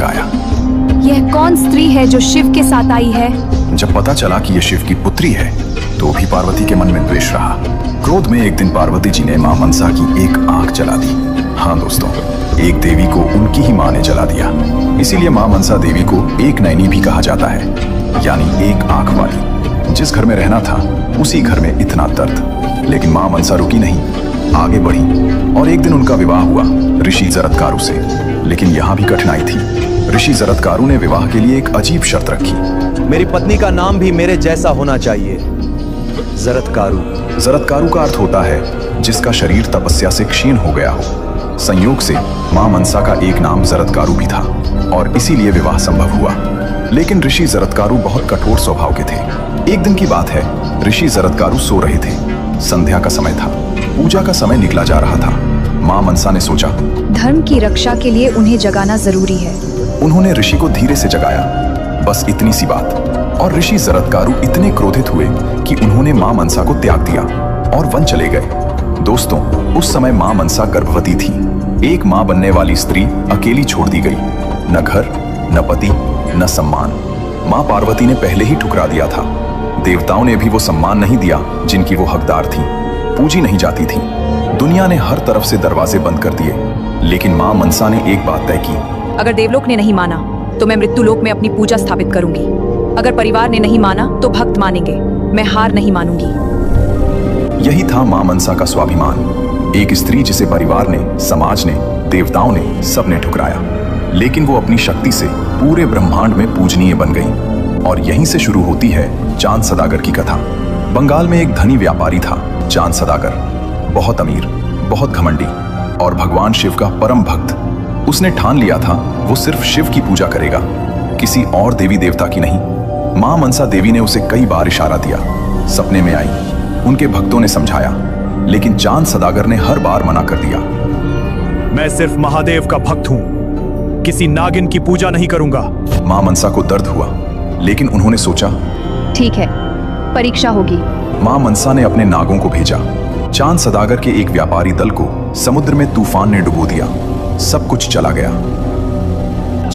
आया। यह कौन स्त्री है जो शिव के साथ आई है? जब पता चला कि यह शिव की पुत्री है तो भी पार्वती के मन में द्वेष रहा। क्रोध में एक दिन पार्वती जी ने मां मनसा की एक आंख जला दी। हाँ दोस्तों, एक देवी को उनकी ही मां ने जला दिया। इसीलिए मां मनसा देवी को एक नैनी भी कहा जाता है, यानी एक आंख वाली। जिस घर में रहना था उसी घर में इतना दर्द। लेकिन मां मनसा रुकी नहीं, आगे बढ़ी और एक दिन उनका विवाह हुआ ऋषि जरत्कारु से। लेकिन यहाँ भी कठिनाई थी। ऋषि जरत्कारु ने विवाह के लिए एक अजीब शर्त रखी। मेरी पत्नी का नाम भी मेरे जैसा होना चाहिए, जरत्कारु। जरत्कारु का अर्थ होता है जिसका शरीर तपस्या से क्षीण हो गया हो। संयोग से मां मनसा का एक नाम जरत्कारु भी था और इसीलिए विवाह संभव हुआ। लेकिन ऋषि जरत्कारु बहुत कठोर स्वभाव के थे। एक दिन की बात है, ऋषि जरत्कारु सो रहे थे। संध्या का समय था, पूजा का समय निकला जा रहा था। मां मनसा ने सोचा, धर्म की रक्षा के लिए उन्हें जगाना जरूरी है। उन्होंने ऋषि को धीरे से जगाया, बस इतनी सी बात। और ऋषि जरत्कारु इतने क्रोधित हुए कि उन्होंने मां मनसा को त्याग दिया और वन चले गए। दोस्तों, उस समय मां मनसा गर्भवती थी। एक मां बनने वाली स्त्री अकेली छोड़ दी गई। न घर, न पति, न सम्मान। मां पार्वती ने पहले ही ठुकरा दिया था। देवताओं ने भी वो सम्मान नहीं दिया जिनकी वो हकदार थी। पूजी नहीं जाती थी। दुनिया ने हर तरफ से दरवाजे बंद कर दिए। लेकिन मां मनसा ने एक बात तय की, अगर देवलोक ने नहीं माना तो मैं मृत्युलोक में अपनी पूजा स्थापित करूंगी। अगर परिवार ने नहीं माना तो भक्त मानेंगे। मैं हार नहीं मानूंगी। यही था मां मनसा का स्वाभिमान। एक स्त्री जिसे परिवार ने, समाज ने, देवताओं ने, सबने ठुकराया, लेकिन वो अपनी शक्ति से पूरे ब्रह्मांड में पूजनीय बन गई। और यहीं से शुरू होती है चांद सदागर की कथा। बंगाल में एक धनी व्यापारी था, चांद सदागर। बहुत अमीर, बहुत घमंडी और भगवान शिव का परम भक्त। उसने ठान लिया था वो सिर्फ शिव की पूजा करेगा, किसी और देवी देवता की नहीं। मां मनसा देवी ने उसे कई बार इशारा दिया, सपने में आई, उनके भक्तों ने समझाया, लेकिन चांद सदागर ने हर बार मना कर दिया। मैं सिर्फ महादेव का भक्त हूं, किसी नागिन की पूजा नहीं करूंगा। मां मनसा को दर्द हुआ, लेकिन उन्होंने सोचा, ठीक है, परीक्षा होगी। मां मनसा ने अपने नागों को भेजा। चांद सदागर के एक व्यापारी दल को समुद्र में तूफान ने डुबो दिया। सब कुछ चला गया।